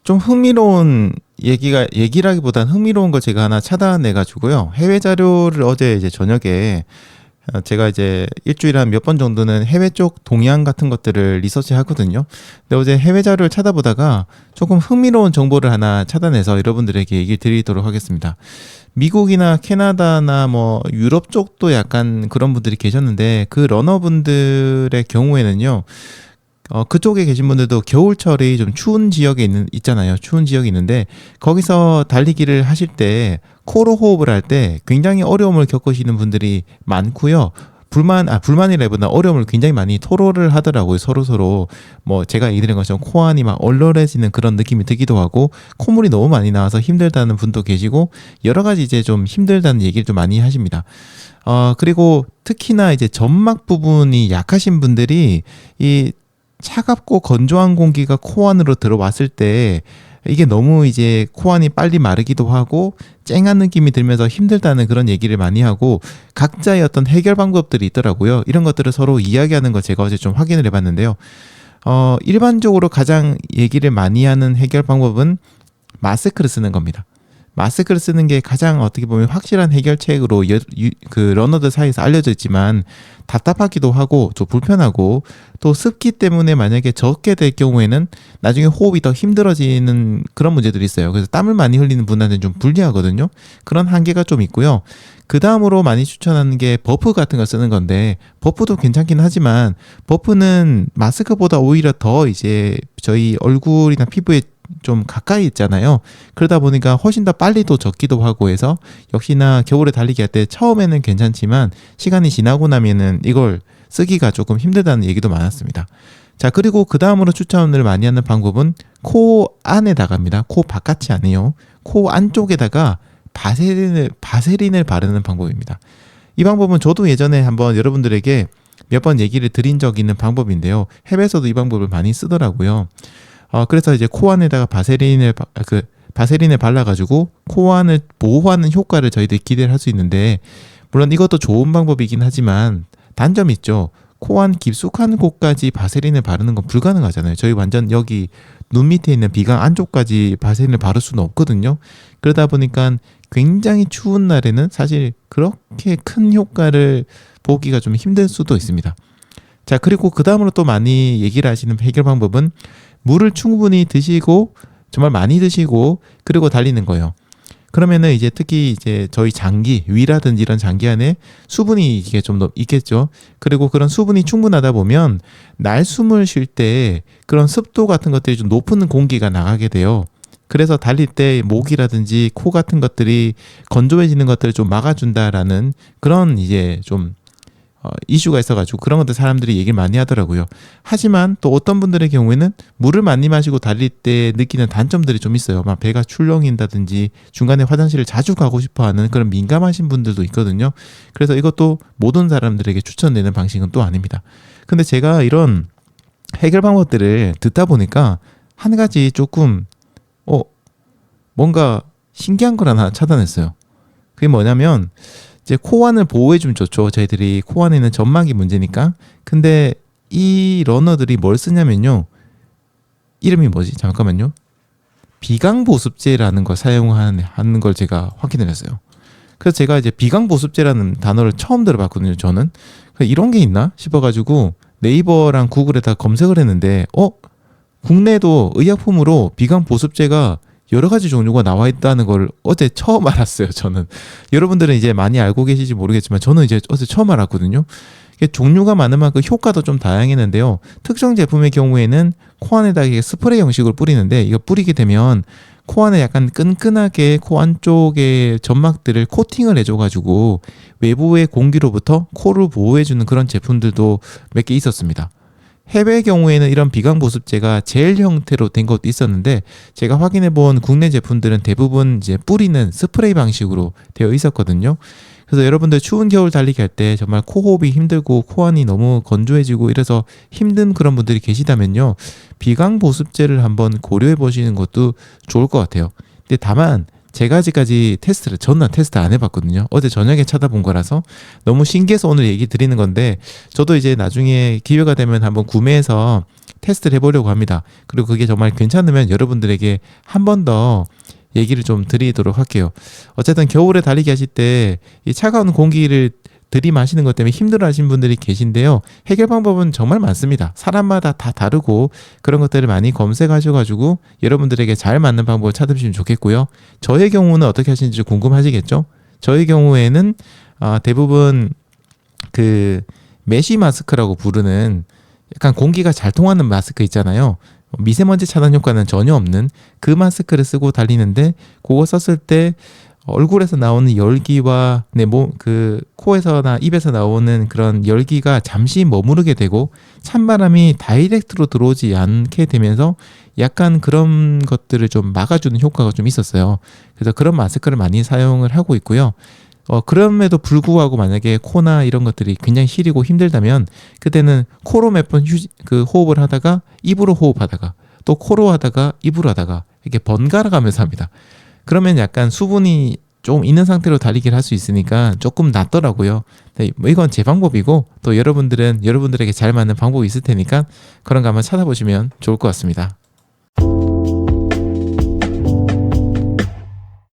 좀 흥미로운 얘기라기보단 흥미로운 걸 제가 하나 찾아내 가지고요. 해외 자료를 어제 이제 저녁에 제가 이제 일주일에 한 몇 번 정도는 해외 쪽 동향 같은 것들을 리서치 하거든요. 근데 어제 해외 자료를 찾아보다가 조금 흥미로운 정보를 하나 찾아내서 여러분들에게 얘기를 드리도록 하겠습니다. 미국이나 캐나다나 뭐 유럽 쪽도 약간 그런 분들이 계셨는데 그 러너분들의 경우에는요. 그쪽에 계신 분들도 겨울철이 좀 추운 지역에 있잖아요. 추운 지역이 있는데 거기서 달리기를 하실 때 코로 호흡을 할 때 굉장히 어려움을 겪으시는 분들이 많고요. 불만이라기보다 어려움을 굉장히 많이 토로를 하더라고요. 서로 뭐 제가 얘기드린 것처럼 코 안이 막 얼얼해지는 그런 느낌이 들기도 하고 콧물이 너무 많이 나와서 힘들다는 분도 계시고 여러 가지 이제 좀 힘들다는 얘기를 좀 많이 하십니다. 그리고 특히나 이제 점막 부분이 약하신 분들이 이 차갑고 건조한 공기가 코 안으로 들어왔을 때 이게 너무 이제 코 안이 빨리 마르기도 하고 쨍한 느낌이 들면서 힘들다는 그런 얘기를 많이 하고 각자의 어떤 해결 방법들이 있더라고요. 이런 것들을 서로 이야기하는 거 제가 어제 좀 확인을 해봤는데요. 일반적으로 가장 얘기를 많이 하는 해결 방법은 마스크를 쓰는 겁니다. 마스크를 쓰는 게 가장 어떻게 보면 확실한 해결책으로 그 러너들 사이에서 알려져 있지만 답답하기도 하고 좀 불편하고 또 습기 때문에 만약에 적게 될 경우에는 나중에 호흡이 더 힘들어지는 그런 문제들이 있어요. 그래서 땀을 많이 흘리는 분한테는 좀 불리하거든요. 그런 한계가 좀 있고요. 그 다음으로 많이 추천하는 게 버프 같은 걸 쓰는 건데 버프도 괜찮긴 하지만 버프는 마스크보다 오히려 더 이제 저희 얼굴이나 피부에 좀 가까이 있잖아요. 그러다 보니까 훨씬 더 빨리 또 젖기도 하고 해서 역시나 겨울에 달리기 할 때 처음에는 괜찮지만 시간이 지나고 나면은 이걸 쓰기가 조금 힘들다는 얘기도 많았습니다. 자, 그리고 그 다음으로 추천을 많이 하는 방법은 코 안에다가입니다. 코 바깥이 아니에요. 코 안쪽에다가 바세린을 바르는 방법입니다. 이 방법은 저도 예전에 한번 여러분들에게 몇 번 얘기를 드린 적이 있는 방법인데요. 해외에서도 이 방법을 많이 쓰더라고요. 그래서 이제 코 안에다가 바세린을 발라가지고 코 안을 보호하는 효과를 저희들이 기대를 할 수 있는데, 물론 이것도 좋은 방법이긴 하지만 단점이 있죠. 코 안 깊숙한 곳까지 바세린을 바르는 건 불가능하잖아요. 저희 완전 여기 눈 밑에 있는 비강 안쪽까지 바세린을 바를 수는 없거든요. 그러다 보니까 굉장히 추운 날에는 사실 그렇게 큰 효과를 보기가 좀 힘들 수도 있습니다. 자, 그리고 그 다음으로 또 많이 얘기를 하시는 해결 방법은 물을 충분히 드시고 정말 많이 드시고 그리고 달리는 거예요. 그러면은 이제 특히 이제 저희 장기 위라든지 이런 장기 안에 수분이 이게 좀 더 있겠죠. 그리고 그런 수분이 충분하다 보면 날숨을 쉴 때 그런 습도 같은 것들이 좀 높은 공기가 나가게 돼요. 그래서 달릴 때 목이라든지 코 같은 것들이 건조해지는 것들을 좀 막아준다라는 그런 이제 좀 이슈가 있어가지고 그런 것들 사람들이 얘기를 많이 하더라고요. 하지만 또 어떤 분들의 경우에는 물을 많이 마시고 달릴 때 느끼는 단점들이 좀 있어요. 막 배가 출렁인다든지 중간에 화장실을 자주 가고 싶어하는 그런 민감하신 분들도 있거든요. 그래서 이것도 모든 사람들에게 추천되는 방식은 또 아닙니다. 근데 제가 이런 해결 방법들을 듣다 보니까 한 가지 조금 뭔가 신기한 걸 하나 찾아냈어요. 그게 뭐냐면 이제 코 안을 보호해주면 좋죠. 저희들이 코 안에 있는 점막이 문제니까. 근데 이 러너들이 뭘 쓰냐면요. 이름이 뭐지? 잠깐만요. 비강보습제라는 걸 사용하는 걸 제가 확인을 했어요. 그래서 제가 이제 비강보습제라는 단어를 처음 들어봤거든요. 저는 이런 게 있나 싶어가지고 네이버랑 구글에다 검색을 했는데 국내도 의약품으로 비강보습제가 여러 가지 종류가 나와 있다는 걸 어제 처음 알았어요. 저는 여러분들은 이제 많이 알고 계실지 모르겠지만 저는 이제 어제 처음 알았거든요. 이게 종류가 많은 만큼 효과도 좀 다양했는데요. 특정 제품의 경우에는 코 안에다가 스프레이 형식으로 뿌리는데 이거 뿌리게 되면 코 안에 약간 끈끈하게 코 안쪽에 점막들을 코팅을 해줘가지고 외부의 공기로부터 코를 보호해주는 그런 제품들도 몇 개 있었습니다. 해외 경우에는 이런 비강보습제가 젤 형태로 된 것도 있었는데 제가 확인해본 국내 제품들은 대부분 이제 뿌리는 스프레이 방식으로 되어 있었거든요. 그래서 여러분들 추운 겨울 달리기 할 때 정말 코호흡이 힘들고 코안이 너무 건조해지고 이래서 힘든 그런 분들이 계시다면요. 비강보습제를 한번 고려해 보시는 것도 좋을 것 같아요. 근데 다만 제가 아직까지 저는 테스트 안 해봤거든요. 어제 저녁에 찾아본 거라서 너무 신기해서 오늘 얘기 드리는 건데 저도 이제 나중에 기회가 되면 한번 구매해서 테스트를 해보려고 합니다. 그리고 그게 정말 괜찮으면 여러분들에게 한 번 더 얘기를 좀 드리도록 할게요. 어쨌든 겨울에 달리기 하실 때 이 차가운 공기를 들이마시는 것 때문에 힘들어하시는 분들이 계신데요. 해결 방법은 정말 많습니다. 사람마다 다 다르고 그런 것들을 많이 검색하셔가지고 여러분들에게 잘 맞는 방법을 찾으시면 좋겠고요. 저의 경우는 어떻게 하시는지 궁금하시겠죠? 저의 경우에는 대부분 그 메쉬 마스크라고 부르는 약간 공기가 잘 통하는 마스크 있잖아요. 미세먼지 차단 효과는 전혀 없는 그 마스크를 쓰고 달리는데 그거 썼을 때 얼굴에서 나오는 열기와 내 몸 그 코에서나 입에서 나오는 그런 열기가 잠시 머무르게 되고 찬바람이 다이렉트로 들어오지 않게 되면서 약간 그런 것들을 좀 막아주는 효과가 좀 있었어요. 그래서 그런 마스크를 많이 사용을 하고 있고요. 그럼에도 불구하고 만약에 코나 이런 것들이 굉장히 시리고 힘들다면 그때는 코로 몇 번 호흡을 하다가 입으로 호흡하다가 또 코로 하다가 입으로 하다가 이렇게 번갈아 가면서 합니다. 그러면 약간 수분이 좀 있는 상태로 달리기를 할 수 있으니까 조금 낫더라고요. 네, 뭐 이건 제 방법이고 또 여러분들은 여러분들에게 잘 맞는 방법이 있을 테니까 그런 거 한번 찾아보시면 좋을 것 같습니다.